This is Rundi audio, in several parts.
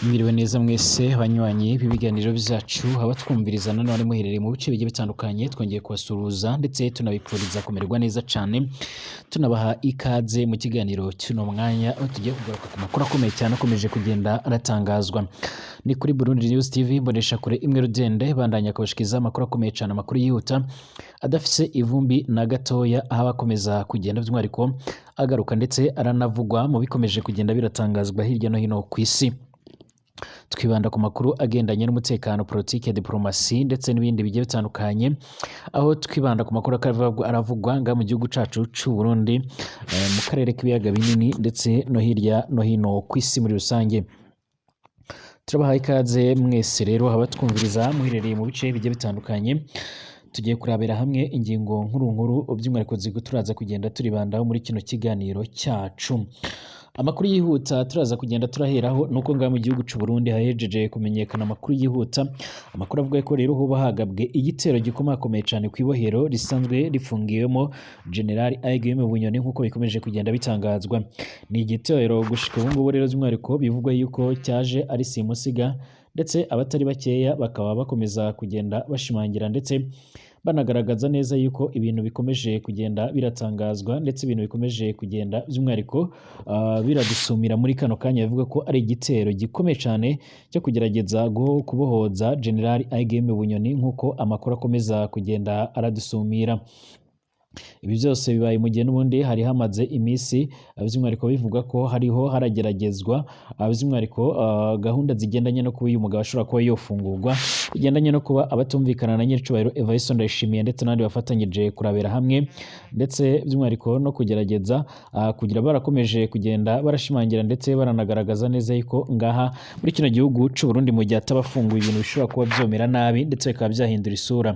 Mwiriwe neza mwese banywanyi b'ibiganiro byacu abatwumviriza nanone muherereye mu bice bigiye bitandukanye twongeye kubasuhuza ndetse tunabipfuriza kumererwa neza cyane tunabaha ikaze mu kiganiro cy'uno mwanya aho tugiye kugaruka ku makuru akomeye cyane akomeje kugenda aratangazwa ni kuri Burundi News TV mbonesha kure imwe rudende bandanya kubashikiza amakuru akomeye cyane amakuru yihuta adafise ivumbi na gatoya aho abakomeza kugenda by'umwihariko agaruka ndetse aranavugwa mu bikomeje kugenda biratangazwa hirya no hino ku isi. Twibanda ku makuru agendanye n'umutekano, politike, diplomasi ndetse n'ibindi bigiye bitandukanye, aho twibanda ku makuru aravugwa nga mu gihugu cacu c'u Burundi mu karere k'ibiyaga binini ndetse no hirya no hino ku isi muri rusange. Turabahaye ikaze mwese rero abatwumviriza muherereye mu bice bigiye bitandukanye, tugiye kurabira hamwe ingingo nkuru by'umwihariko turaza kugenda turibandaho muri kino kiganiro cyacu. Amakuru yihuta turaza kugenda turaheraho nuko ngaha mu gihugu c'u Burundi hahejeje kumenyekana amakuru yihuta, amakuru avuga ko rero hoba hagabwe igitero gikomakomeye cyane ku ibohero risanzwe rifungiwemo General Aigeme Bunyoni nk'uko bikomeje kugenda bitangazwa. Ni igitero gushika ubu ngubu rero by'umwihariko bivugwa yuko cyaje ari simusiga ndetse abatari bakeya bakaba bakomeza kugenda bashimangira ndetse banagaragaza neza yuko ibintu bikomeje kugenda biratangazwa ndetse ibintu bikomeje kugenda by'umwihariko biradusumira muri kano kanya bivuga ko ari igitero gikomeye cyane cyo kugerageza kubohoza General Aigeme Bunyoni nk'uko amakuru akomeza kugenda aradusumira. Ibi byose bibaye mu gihe n'ubundi hari hamaze iminsi by'umwihariko bivuga ko hariho harageragezwa by'umwihariko gahunda zigendanye no kuba uyu mugabo ashobora kuba yofungurwa, bigendanye no kuba abatumvikana na nyiricubahiro Evariste Ndayishimiye ndetse n'abandi bafatanyije kurabera hamwe ndetse by'umwihariko no kugerageza kugira barakomeje kugenda barashimangira ndetse baranagaragaza neza yuko ngaha muri kino gihugu c'u Burundi mu gihe atabafunguye ibintu bishobora kuba byomera nabi ndetse bikaba byahindura isura.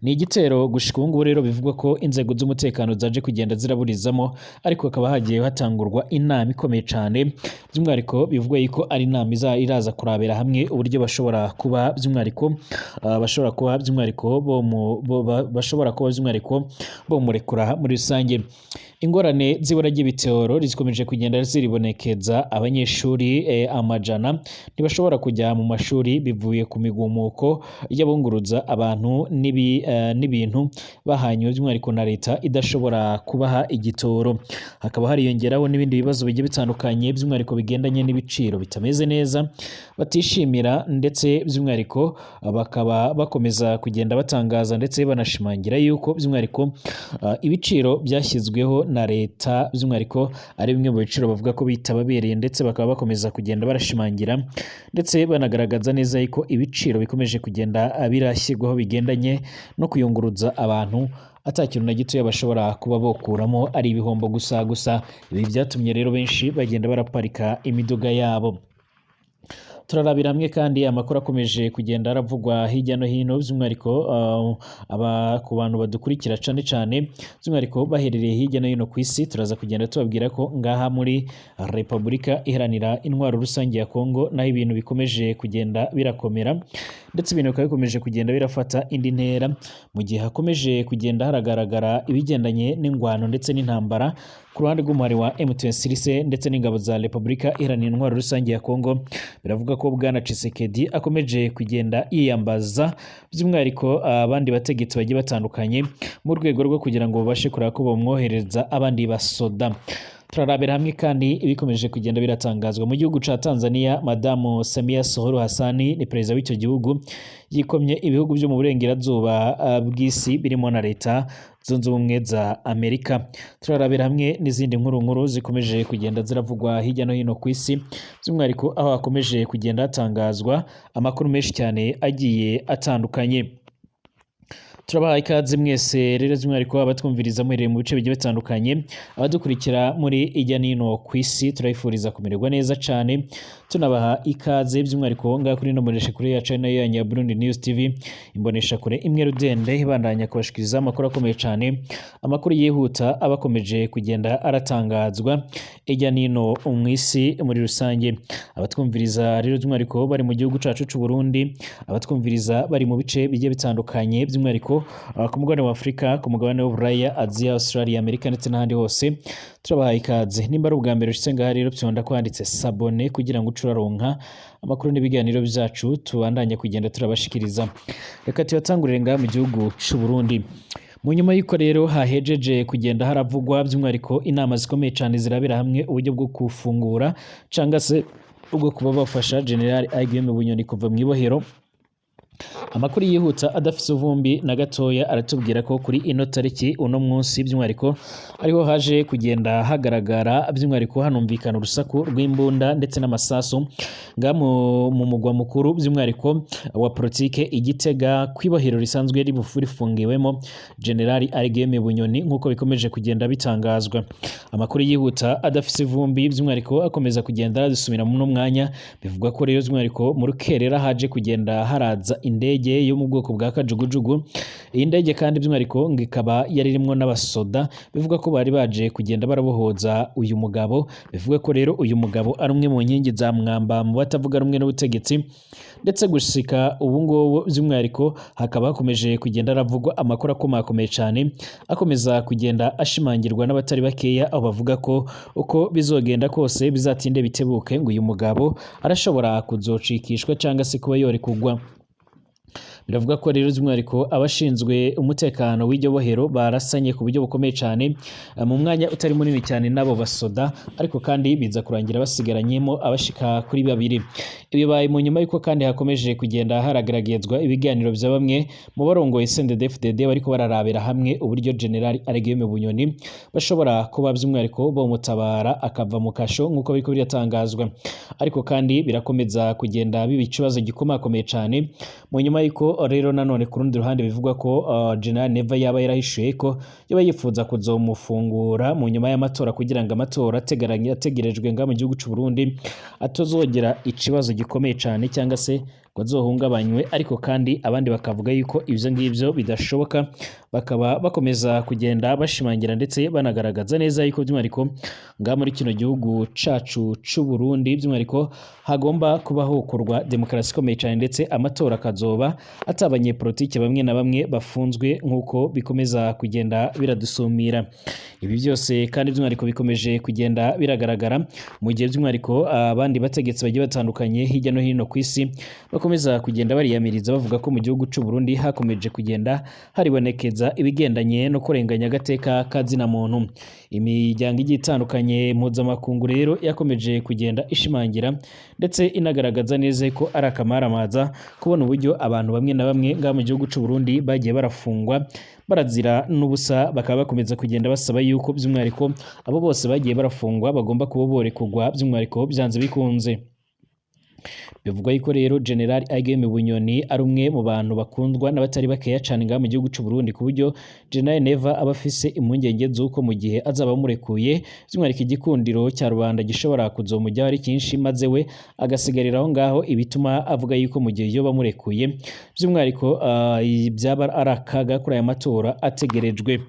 Ni igitero gushika ubu ngubu rero bivugwa ko inzego z'umutekano zaje kugenda ziraburizamo, ariko hakaba hagiye hatangurwa inama ikomeye cyane by'umwihariko bivugwa yuko ari inama iraza kurabera hamwe uburyo bashobora kuba by'umwihariko bomurekura muri rusange. Ingorane z'ibura ry'ibitoro zikomeje kugenda ziribonekeza, abanyeshuri amajana ntibashobora kujya mu mashuri bivuye ku migumuko y'abunguruza abantu n'ibintu bahanywe by'umwihariko na leta idashobora kubaha igitoro. Hakaba hariyongeraho n'ibindi bibazo bigiye bitandukanye by'umwihariko bigendanye n'ibiciro bitameze neza batishimira ndetse by'umwihariko bakaba bakomeza kugenda batangaza ndetse banashimangira yuko by'umwihariko ibiciro byashyizweho na leta by'umwihariko ari bimwe mu biciro bavuga ko bitababereye ndetse bakaba bakomeza kugenda barashimangira ndetse banagaragaza neza yuko ibiciro bikomeje kugenda birashyirwaho bigendanye no kuyunguruza abantu ata kintu na gitoya bashobora kuba bokuramo ari ibihombo gusa. Ibi byatumye rero benshi bagenda baraparika imiduga yabo. Turarabira hamwe kandi amakuru akomeje kugenda aravugwa hirya no hino by'umwihariko ku bantu badukurikira cyane by'umwihariko baherereye hirya no hino ku isi. Turaza kugenda tubabwira ko ngaha muri Repubulika Iharanira Intwaro Rusange ya Kongo naho ibintu bikomeje kugenda birakomera ndetse ibintu bikaba bikomeje kugenda birafata indi ntera mu gihe hakomeje kugenda haragaragara ibigendanye n'ingwano ndetse n'intambara ku ruhande rw'umuhari wa M23 ndetse n'ingabo za Repubulika Iharanira Intwaro Rusange ya Kongo. Biravuga ko Bwana Tshisekedi akomeje kugenda yiyambaza by'umwihariko abandi bategetsi bagiye batandukanye mu rwego rwo kugira ngo babashe kureba ko bamwohereza abandi basoda. Turarabira hamwe kandi ibikomeje kugenda biratangazwa mu gihugu ca Tanzania. Madamu Samia Suluhu Hassan ni perezida w'icyo gihugu yikomye ibihugu byo mu burengerazuba bw'isi birimo na leta zunze ubumwe za Amerika. Turarabira hamwe n'izindi nkuru zikomeje kugenda ziravugwa hirya no hino ku isi by'umwihariko aho hakomeje kugenda hatangazwa amakuru menshi cyane agiye atandukanye. Turabaha ikaze mwese rero by'umwihariko abatwumviriza muherereye mu bice bigiye bitandukanye, abadukurikira muri ijya n'ino ku isi turabifuriza kumererwa neza cyane, tunabaha ikaze by'umwihariko ngaha kuri ino mbonesha kure ya channel yanyu ya Burundi News TV, imbonesha kure imwe rudende ibandanya kubashikiriza amakuru akomeye cyane, amakuru yihuta abakomeje kugenda aratangazwa ijya n'ino mu isi muri rusange. Abatwumviriza rero by'umwihariko bari mu gihugu cacu c'u Burundi, abatwumviriza bari mu bice bigiye bitandukanye by'umwihariko by'umwihariko ku mugabane wa Afurika, ku mugabane w'Uburaya, Aziya, Australia, Amerika ndetse n'ahandi hose. Turabahaye ikaze. Nimba ari ubwa mbere ushitse ngaha rero byonda kwanditse sabone kugira ngo ucuraronka amakuru n'ibiganiro byacu tubandanye kugenda turabashikiriza. Reka tuyatangurire ngaha mu gihugu c'u Burundi. Mu nyuma y'uko rero hahejeje kugenda haravugwa by'umwihariko inama zikomeye cyane zirabera hamwe uburyo bwo kufungura canga se ubwo kuba bafasha General Aguième Bunyoni kuva mu ibohero. Amakuru yihuta adafise uvumbi na gatoya aratubwira ko kuri ino tariki uno munsi by'umwihariko ariho haje kugenda hagaragara by'umwihariko hanumvikana urusaku rw'imbunda ndetse n'amasasu nga mu mugwa mukuru by'umwihariko wa politike Igitega kwibohero risanzwe rifungiwemo General Aguième Bunyoni nk'uko bikomeje kugenda bitangazwa. Amakuru yihuta adafise ivumbi by'umwihariko akomeza kugenda adusumira mu mwanya bivugwa ko rero by'umwihariko mu rukerera haje kugenda haraza indege yo mu bwoko bwa kajugujugu. Iyi ndege kandi by'umwihariko ngikaba yari rimwo n'abasoda bivuga ko bari baje kugenda barabohoza uyu mugabo. Bivuga ko rero uyu mugabo ari umwe mu nkingi za mwamba mu batavuga rumwe n'ubutegetsi, ndetse gushika ubu ngubu by'umwihariko hakaba hakomeje kugenda haravugwa amakuru akomakomeye cyane akomeza kugenda ashimangirwa n'abatari bakeya, aho bavuga ko uko bizogenda kose bizatinde bitebuke ngo uyu mugabo arashobora kuzocikishwa cyangwa se kuba yori kugwa. Biravuga ko rero by'umwihariko abashinzwe umutekano w'iryo bohero barasanye ku buryo bukomeye cyane mu mwanya utari munini cyane n'abo basoda, ariko kandi biza kurangira basigaranyemo abashika kuri babiri. Ibi bibaye mu nyuma y'uko kandi hakomeje kugenda haragaragazwa ibiganiro bya bamwe mu barongoye CNDD-FDD bariko bararabira hamwe uburyo General Aguième Bunyoni bashobora kuba by'umwihariko bamutabara akava mu kasho nk'uko biriko biratangazwa. Ariko kandi birakomeza kugenda biba ikibazo gikomakomeye cyane mu nyuma y'uko rero nanone ku rundi ruhande bivugwa ko General Neva yaba yarahishuye ko yaba yifuza kuzomufungura mu nyuma y'amatora kugira ngo amatora ategerejwe nga mu gihugu cy'u Burundi atozogera ikibazo gikomeye cyane cyangwa se ngo azohungabanywe. Ariko kandi abandi bakavuga yuko ivyo ngivyo bidashoboka, bakaba bakomeza kugenda bashimangira ndetse banagaragaza neza yuko by'umwihariko nga muri kino gihugu cacu c'u Burundi by'umwihariko hagomba kubaho gukorwa demokarasi ikomeye cyane, ndetse amatora akazoba atabanye politike bamwe na bamwe bafunzwe nk'uko bikomeza kugenda biradusumira. Ibi byose kandi by'umwihariko bikomeje kugenda biragaragara mu gihe by'umwihariko abandi bategetsi bagiye batandukanye hirya no hino ku isi bakomeza kugenda bariyamiriza bavuga ko mu gihugu cy'u Burundi hakomeje kugenda haribonekeza ibigendanye no kurenganya agateka kazina muntu. Imiryango igiye itandukanye mpuzamakungu rero yakomeje kugenda ishimangira ndetse inagaragaza neza ko ari akamaramaza kubona uburyo abantu bamwe na bamwe nga mu gihugu cy'u Burundi bagiye barafungwa barazira n'ubusa, bakaba bakomeza kugenda basaba yuko by'umwihariko abo bose bagiye barafungwa bagomba kuba borekurwa by'umwihariko byanze bikunze. Bivugwa yuko rero General Aguième Bunyoni ari umwe mu bantu bakundwa n'abatari bakeya cyane nga mu gihugu cy'u Burundi, ku buryo General Neva aba afise impungenge z'uko mu gihe azaba amurekuye by'umwihariko igikundiro cya rubanda gishobora kuzomujyaho ari cyinshi, maze we agasigarira aho ngaho. Ibituma avuga yuko mu gihe iyo bamurekuye by'umwihariko byaba ari akaga kuri aya matora ategerejwe.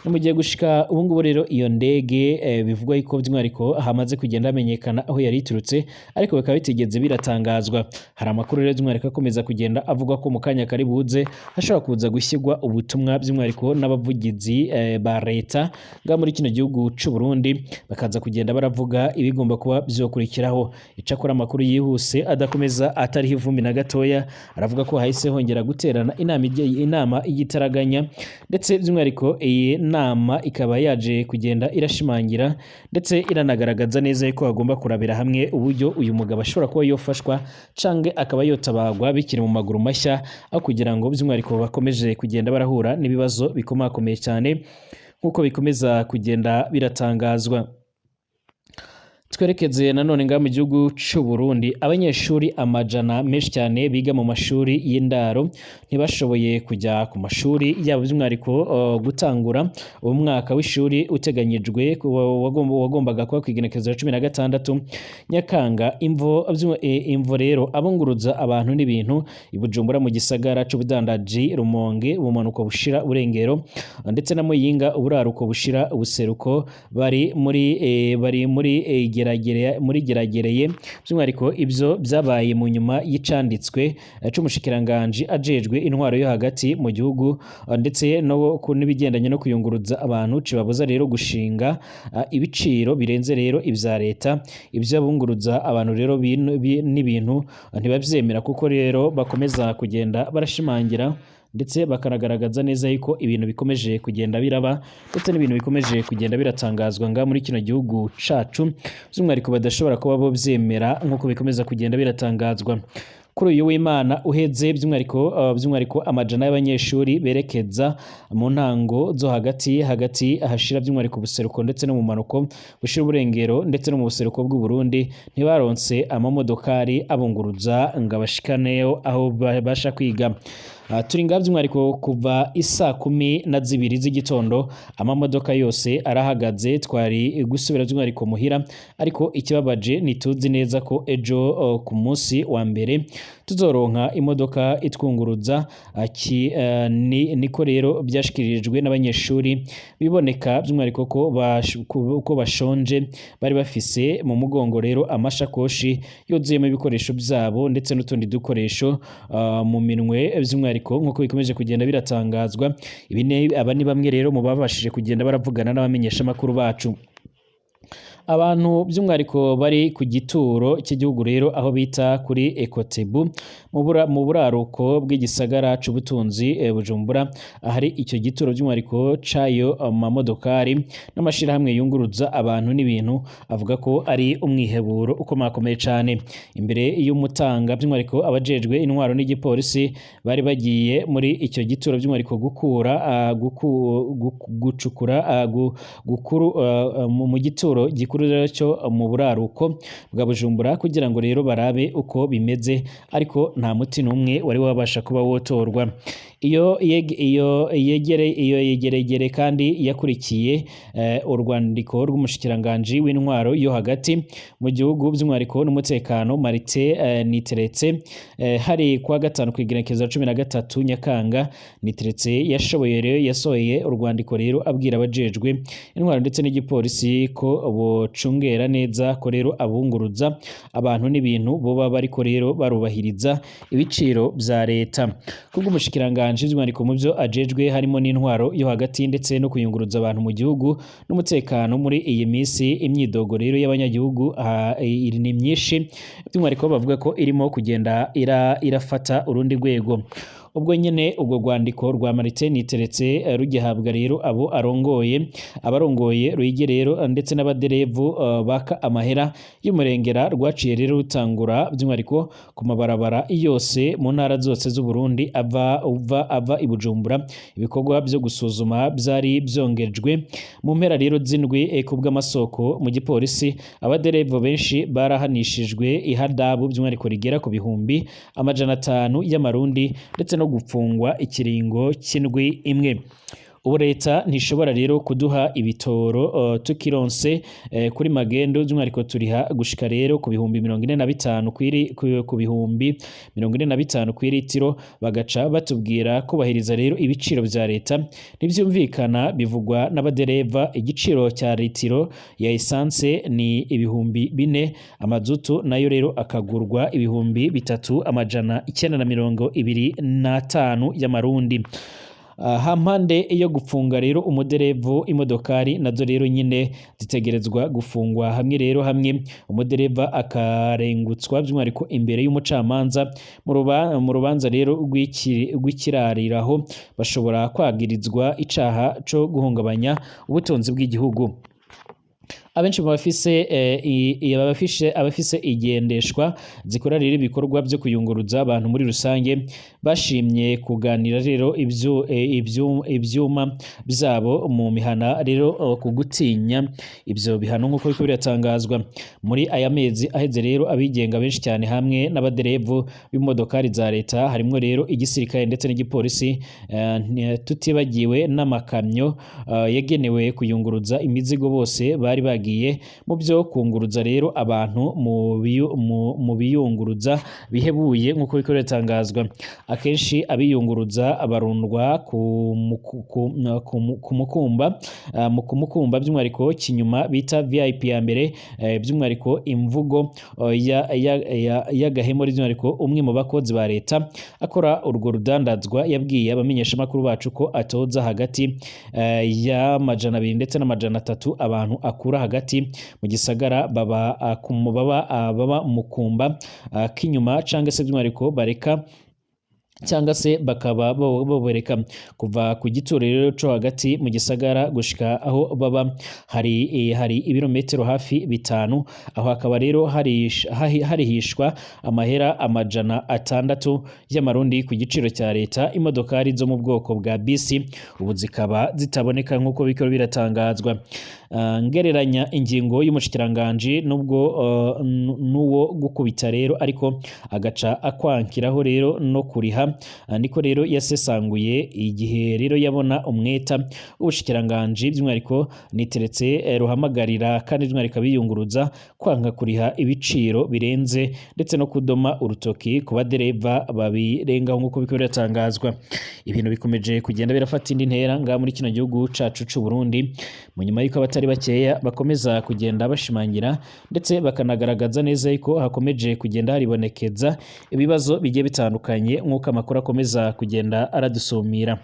Mu gihe gushika ubu ngubu rero iyo ndege bivugwa yuko by'umwihariko hamaze kugenda hamenyekana aho yari iturutse, ariko bikaba bitigeze biratangazwa. Hari amakuru rero by'umwihariko akomeza kugenda avuga ko mu kanya kari buze hashobora kuza gushyirwa ubutumwa by'umwihariko n'abavugizi ba leta nga muri kino gihugu cy'u Burundi, bakaza kugenda baravuga ibigomba kuba byokurikiraho. Icakora amakuru yihuse adakomeza atariho ivumbi na gatoya aravuga ko hahise hongera guterana inama igitaraganya, ndetse by'umwihariko iyi nama ikaba yaje kugenda irashimangira ndetse iranagaragaza neza ko hagomba kurabira hamwe uburyo uyu mugabo ashobora kuba yofashwa canke akaba yotabagwa bikiri mu maguru mashya, aho kugira ngo by'umwihariko bakomeje kugenda barahura n'ibibazo bikomakomeye cyane nk'uko bikomeza kugenda biratangazwa. Twerekeze nanone nga mu gihugu cy'u Burundi, abanyeshuri amajana menshi cyane biga mu mashuri y'indaro ntibashoboye kujya ku mashuri yabo by'umwihariko gutangura umwaka w'ishuri uteganyijwe wagombaga kuba ku igenekerezo 16 Nyakanga. Imvo rero abunguruza abantu n'ibintu i Bujumbura mu gisagara c'ubudandaji Rumonge ubumanuko bushira urengero ndetse na Muyinga uburaruko bushira ubuseruko bari muri geragereye by'umwihariko ibyo byabaye mu nyuma y'icanditswe c'umushikiranganje ajejwe intwaro yo hagati mu gihugu ndetse no n'ibigendanye no kuyunguruza abantu cibabuza rero gushinga ibiciro birenze rero ivya leta ibyo abunguruza abantu rero n'ibintu ntibavyemera kuko rero bakomeza kugenda barashimangira ndetse bakanagaragaza neza yuko ibintu bikomeje kugenda biraba ndetse n'ibintu bikomeje kugenda biratangazwa nga muri kino gihugu cacu by'umwihariko badashobora kuba bo vyemera nk'uko bikomeza kugenda biratangazwa kuri uyu w'Imana uheze by'umwihariko amajana y'abanyeshuri berekeza mu ntango zo hagati ahashira by'umwihariko ubuseruko ndetse no mu manuko bushira uburengero ndetse no mu buseruko bw'u Burundi ntibaronse amamodokari abunguruza ngo abashikaneyo aho basha kwiga turi nga by'umwihariko kuva isa 12 z'igitondo amamodoka yose arahagaze twari gusubira by'umwihariko muhira ariko ikibabaje nituzi neza ko ejo ku munsi wa mbere tuzoronka imodoka itwunguruza niko rero byashikirijwe n'abanyeshuri biboneka by'umwihariko ko bashonje bari bafise mu mugongo rero amashakoshi yuzuyemo ibikoresho byabo ndetse n'utundi dukoresho mu minwe by'umwihariko nk'uko bikomeje kugenda biratangazwa aba ni bamwe rero mu babashije kugenda baravugana n'abamenyesha makuru bacu abantu by'umwihariko bari ku gituro cy'igihugu rero aho bita kuri Ekotebu mu buraruko bw'igisagara c'ubutunzi Bujumbura ahari icyo gituro by'umwihariko cayo amamodokari n'amashirahamwe yunguruza abantu n'ibintu avuga ko ari umwiheburo ukomakomeye cyane imbere y'umutanga by'umwihariko abajejwe intwaro n'igipolisi bari bagiye muri icyo gituro by'umwihariko gukuru mu gituro gikuru cyo mu buraruko bwa Bujumbura kugira ngo rero barabe uko bimeze ariko nta muti n'umwe wari wabasha kuba wotorwa iyo yegeregere kandi yakurikiye urwandiko rw'umushikiranganje w'intwaro yo hagati mu gihugu by'umwihariko n'umutekano Marite Niteretse hari kwa gatanu kwigerekezo 13 Nyakanga Niteretse yasohoye urwandiko rero abwira abajejwe intwaro ndetse n'igipolisi ko bocungera neza ko rero abunguruza abantu n'ibintu boba bariko rero barubahiriza ibiciro bya leta kubw'umushikiranganje by'umwihariko mu byo ajejwe harimo n'intwaro yo hagati ndetse no kuyunguruza abantu mu gihugu n'umutekano muri iyi minsi imyidogo rero y'abanyagihugu iri ni myinshi by'umwihariko bavuga ko irimo kugenda irafata urundi rwego ubwo nyene ubwo rwandiko rwa Marite Niteretse rugihabwa rero abarongoye ruyige rero ndetse n'abaderevu baka amahera y'umurengera rwaciye rero rutangura by'umwihariko ku mabarabara yose mu ntara zose z'u Burundi ava i Bujumbura ibikorwa byo gusuzuma byari byongejwe mu mpera rero z'indwi kubw'amasoko mu gipolisi abaderevu benshi barahanishijwe ihadabu by'umwihariko rigera ku bihumbi 500 y'amarundi ndetse no gupfungwa ikiringo cy'indwi imwe ubu leta ntishobora rero kuduha ibitoro tukironse kuri magendo by'umwihariko turiha gushika rero ku bihumbi 45 ku bihumbi 45 kw'ilitiro bagaca batubwira kubahiriza rero ibiciro bya leta n'ivyumvikana bivugwa n'abadereva igiciro cya litiro ya essence ni ibihumbi 4 amazutu nayo rero akagurwa ibihumbi 3925 y'amarundi hampande yo gupfunga rero umuderevu imodoka nazo rero nyine zitegerezwa gufungwa hamwe umudereva akarengutswa by'umwihariko imbere y'umucamanza mu rubanza rero rw'ikirariraho bashobora kwagirizwa icaha cyo guhungabanya ubutunzi bw'igihugu. Abenshi abafise igendeshwa zikora rero ibikorwa byo kuyunguruza abantu muri rusange bashimye kuganira rero ibyuma byabo mu mihana rero kugutinya ibyo bihano nk'uko biko biratangazwa muri aya mezi aheze rero abigenga benshi cyane hamwe n'abaderevu b'imodokari za leta harimo rero igisirikare ndetse n'igipolisi tutibagiwe n'amakamyo yagenewe kuyunguruza imizigo bose bari bagiye bagiye mu byo kunguruza rero abantu mu biyunguruza bihebuye nk'uko biko biratangazwa. Akenshi abiyunguruza barundwa ku mukumba by'umwihariko kinyuma bita VIP ya mbere, by'umwihariko imvugo y'agahemo by'umwihariko umwe mu bakozi ba leta akora urwo rudandazwa yabwiye abamenyeshamakuru bacu ko atoza hagati y'amajana 200 ndetse n'amajana 3 abantu akura hagati mu gisagara baba mukumba kinyuma cyangwa se by'umwihariko bareka cyangwa se bakaba bobereka kuva ku gituriro cyo hagati mu gisagara gushika aho baba hari ibirometero hafi 5, aho akaba rero harihishwa amahera amajana 6 y'amarundi ku giciro cya leta. Imodokari zo mu bwoko bwa bisi ubu zikaba zitaboneka nk'uko bikora biratangazwa. Ngereranya ingingo y'umushikiranganje nubwo nuwo gukubita rero ariko agaca akwankiraho rero no kuriha, niko rero yasesanguye igihe rero yabona umweta w'ubushikiranganje by'umwihariko niteretse ruhamagarira kandi by'umwihariko biyunguruza kwanka kuriha ibiciro birenze ndetse no kudoma urutoki ku badereva babirengaho nk'uko biko biratangazwa. Ibintu bikomeje kugenda birafata indi ntera nga muri kino gihugu cacu c'u Burundi mu nyuma y'uko abatari bakeya bakomeza kugenda bashimangira ndetse bakanagaragaza neza yuko hakomeje kugenda haribonekeza ibibazo bigiye bitandukanye nk'uko amakuru akomeza kugenda aradusumira.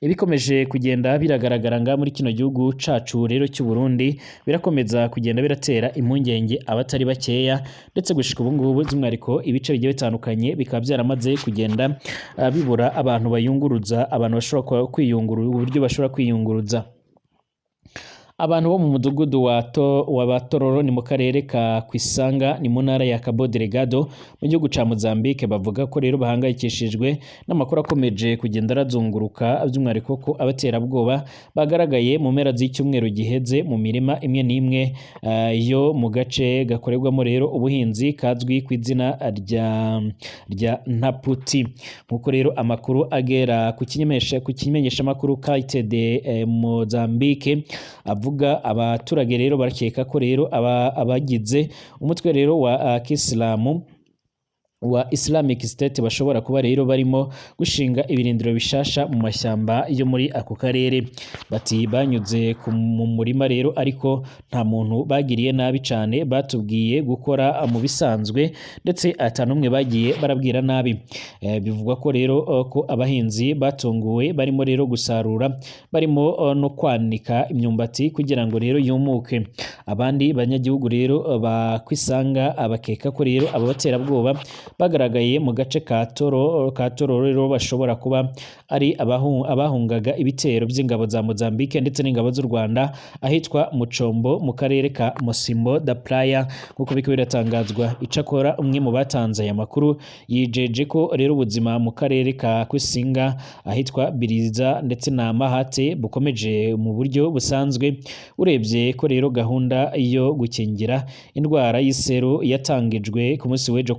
Ibikomeje kugenda biragaragara nga muri kino gihugu cacu rero cy'u Burundi birakomeza kugenda biratera impungenge abatari bakeya ndetse gushika ubu ngubu by'umwihariko ibice bigiye bitandukanye bikaba byaramaze kugenda bibura abantu bayunguruza, abantu bashobora kwiyunguruza uburyo bashobora kwiyunguruza. Abantu bo mu mudugudu wa Batororo ni mu karere ka Kwisanga ni mu ntara ya Cabo Delgado mu gihugu ca Mozambique bavuga ko rero bahangayikishijwe n'amakuru akomeje kugenda arazunguruka by'umwihariko ko abaterabwoba bagaragaye mu mpera z'icyumweru giheze mu mirima imwe n'imwe yo mu gace gakorerwamo rero ubuhinzi kazwi ku izina rya Ntaputi. Nkuko rero amakuru agera ku kimenyesha makuru Kite de Mozambique avuga abaturage rero barakeka ko rero abagize umutwe rero wa Kisilamu wa Islamic State bashobora kuba rero barimo gushinga ibirindiro bishasha mu mashyamba yo muri ako karere. Bati banyuze mu murima rero ariko nta muntu bagiriye nabi cyane, batubwiye gukora mu bisanzwe ndetse atanumwe bagiye barabwira nabi. Bivugwa ko rero ko abahinzi batunguwe barimo rero gusarura, barimo no kwanika imyumbati kugira ngo rero yumuke. Abandi banyagihugu rero bakwisanga abakeka ko rero abo baterabwoba bagaragaye mu gace ka Toro rero bashobora kuba ari abahungaga ibitero by'ingabo za Mozambique ndetse n'ingabo z'u Rwanda ahitwa Mucombo mu karere ka Mosimbo da Praia kuko biko biratangazwa. Icakora umwe mu batanze aya makuru yijeje ko rero ubuzima mu karere ka Kwisinga ahitwa Biriza ndetse na Mahate bukomeje mu buryo busanzwe, urebye ko rero gahunda yo gukingira indwara y'iseru yatangijwe ku munsi w'ejo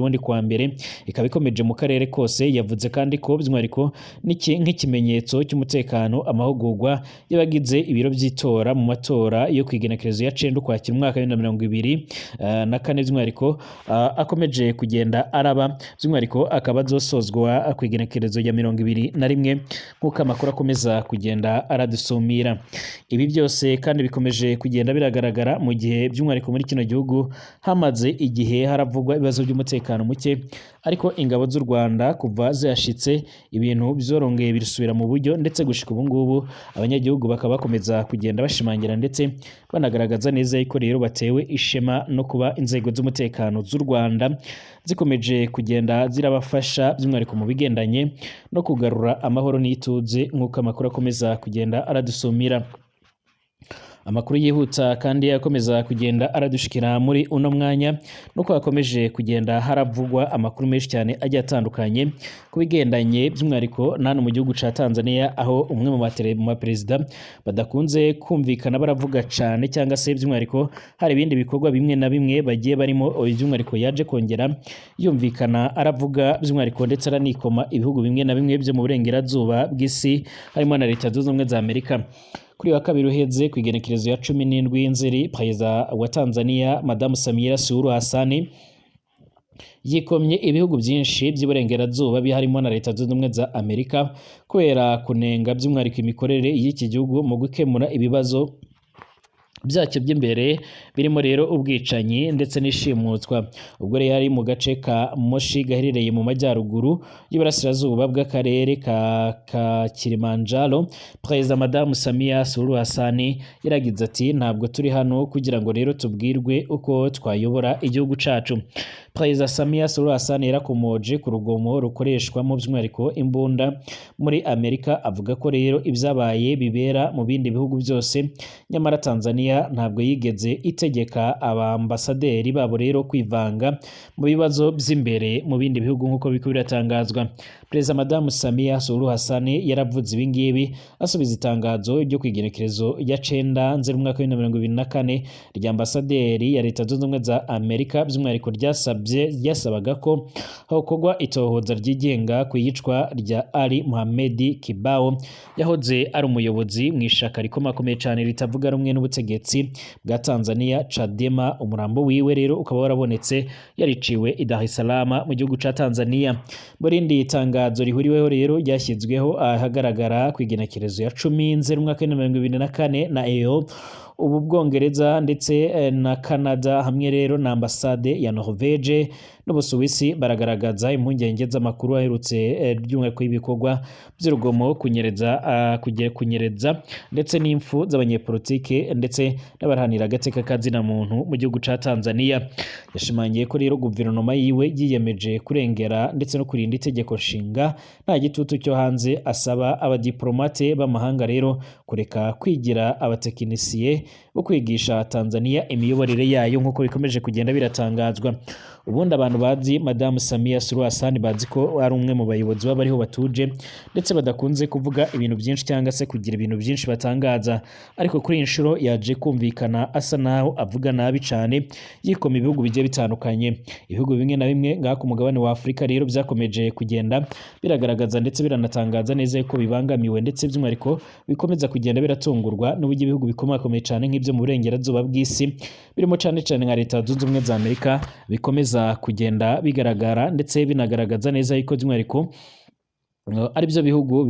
bundi kwa mbere ikaba ikomeje mu karere kose. Yavuze kandi ko by'umwihariko nk'ikimenyetso cy'umutekano amahugurwa y'abagize ibiro by'itora mu matora yo kwigenekerezo ya 9 Ukwakira umwaka wa 2024 by'umwihariko akomeje kugenda araba, by'umwihariko akaba azosozwa kwigenekerezo ya 21 nk'uko amakuru akomeza kugenda aradusumira. Ibi byose kandi bikomeje kugenda biragaragara mu gihe by'umwihariko muri kino gihugu hamaze igihe haravugwa ibibazo by'umutekano muke, ariko ingabo z'u Rwanda kuva zashitse ibintu byorongeye birusubira mu buryo ndetse gushika ubu ngubu abanyagihugu bakaba bakomeza kugenda bashimangira ndetse banagaragaza neza yuko rero batewe ishema no kuba inzego z'umutekano z'u Rwanda zikomeje kugenda zirabafasha by'umwihariko mu bigendanye no kugarura amahoro n'ituze nk'uko amakuru akomeza kugenda aradusumira. Amakuru yihuta kandi yakomeza kugenda aradushikira muri uno mwanya nuko hakomeje kugenda haravugwa amakuru menshi cyane agiye atandukanye kubigendanye by'umwihariko nano mu gihugu ca Tanzania, aho umwe mu baperezida badakunze kumvikana baravuga cyane cyangwa se by'umwihariko hari ibindi bikorwa bimwe na bimwe bagiye barimo by'umwihariko yaje kongera yumvikana aravuga by'umwihariko ndetse aranikoma ibihugu bimwe na bimwe byo mu burengerazuba bw'isi harimo na Leta Zunze Ubumwe za Amerika. kuri wa kabiri uheze ku igenekerezo ya 17 Nzeri perezida wa Tanzania Madamu Samia Suluhu Hassan yikomye ibihugu byinshi by'iburengerazuba biharimo na Leta Zunze Ubumwe za Amerika kubera kunenga by'umwihariko imikorere y'iki gihugu mu gukemura ibibazo byacyo by'imbere birimo rero ubwicanyi ndetse n'ishimutwa. Ubwo rero yari mu gace ka Moshi gaherereye mu majyaruguru y'Iburasirazuba bw'akarere ka Kilimanjaro, Perezida Madamu Samia Suluhu Hassan yaragize ati ntabwo turi hano kugira ngo rero tubwirwe uko twayobora igihugu cacu. Perezida Samia Suluhu Hassan yarakomoje ku rugomo rukoreshwa mu by'umwihariko imbunda muri Amerika, avuga ko rero ibyabaye bibera mu bindi bihugu byose, nyamara Tanzania ntabwo yigeze itegeka abambasaderi babo rero kwivanga mu bibazo by'imbere mu bindi bihugu nk'uko biko biratangazwa. Perezida Madamu Samia Suluhu Hassan yaravuze ibi ngibi asubiza itangazo ryo kwigenekerezo ya 9 Nzeri umwaka wa 2024 rya ambasaderi ya Leta Zunze Ubumwe za Amerika by'umwihariko ryasabaga ko hakorwa itohoza ryigenga ku iyicwa rya Ali Mohamed Kibao yahoze ari umuyobozi mu ishaka rikomakomeye cyane ritavuga rumwe n'ubutegetsi bwa Tanzania Chadema. Umurambo wiwe rero ukaba warabonetse yariciwe i Dar es Salaam mu gihugu ca Tanzania. Burindi itangazo rihuriweho rero ryashyizweho ahagaragara ku igenekerezo ya 10 Nzeri umwaka wa 2024 na EO ubu Bwongereza ndetse na Canada hamwe rero na ambasade ya Norvege n'Ubusuwisi baragaragaza impungenge z'amakuru aherutse by'umwihariko y'ibikorwa by'urugomo kunyereza ndetse n'imfu z'abanyepolitike ndetse n'abaharanira agateka kazina muntu mu gihugu ca Tanzania. Yashimangiye ko rero guverinoma yiwe yiyemeje kurengera ndetse no kurinda itegeko nshinga nta gitutu cyo hanze, asaba abadiplomate b'amahanga rero kureka kwigira abatekinisiye bo kwigisha Tanzania imiyoborere yayo nk'uko bikomeje kugenda biratangazwa. Ubundi abantu bazi Madamu Samia Suluhu Hassan bazi ko ari umwe mu bayobozi b'abariho batuje ndetse badakunze kuvuga ibintu byinshi cyangwa se kugira ibintu byinshi batangaza, ariko kuri inshuro yaje kumvikana asa naho avuga nabi cyane yikoma ibihugu bigiye bitandukanye. Ibihugu bimwe na bimwe ngaha ku mugabane wa Afurika rero byakomeje kugenda biragaragaza ndetse biranatangaza neza ko bibangamiwe ndetse by'umwihariko bikomeza kugenda biratungurwa n'uburyo ibihugu bikomakomeye cyane nk'ibyo mu burengerazuba bw'isi birimo cyane cyane nka Leta Zunze Ubumwe za Amerika bikomeza kugenda bigaragara ndetse binagaragaza neza yuko by'umwihariko ari byo bihugu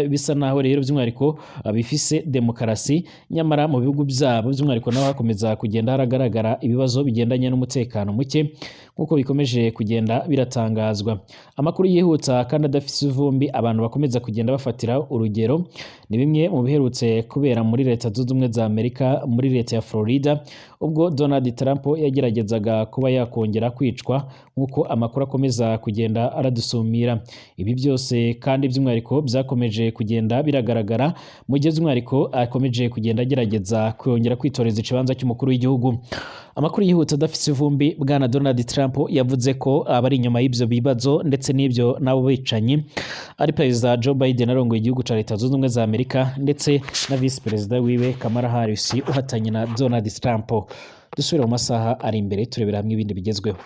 bisa naho rero by'umwihariko bifise demokarasi, nyamara mu bihugu byabo by'umwihariko naho hakomeza kugenda haragaragara ibibazo bigendanye n'umutekano muke nk'uko bikomeje kugenda biratangazwa. Amakuru yihuta kandi adafite ivumbi abantu bakomeza kugenda bafatira urugero ni bimwe mu biherutse kubera muri Leta Zunze Ubumwe za Amerika muri leta ya Florida, ubwo Donald Trump yageragezaga kuba yakongera kwicwa nk'uko amakuru akomeza kugenda aradusumira. Ibi byose kandi by'umwihariko byakomeje kugenda biragaragara mu gihe by'umwihariko akomeje kugenda agerageza kongera kwitoreza ikibanza cy'umukuru w'igihugu. Amakuru yihuta adafite ivumbi, bwana Donald Trump yavuze ko abari inyuma y'ibyo bibazo ndetse n'ibyo nabo bicanyi ari Perezida Joe Biden arongoye igihugu ca Leta Zunze Ubumwe za Amerika ndetse na Vice Perezida wiwe Kamala Harris uhatanye na Donald Trump. Dusubire mu masaha ari imbere turebera hamwe ibindi bigezweho.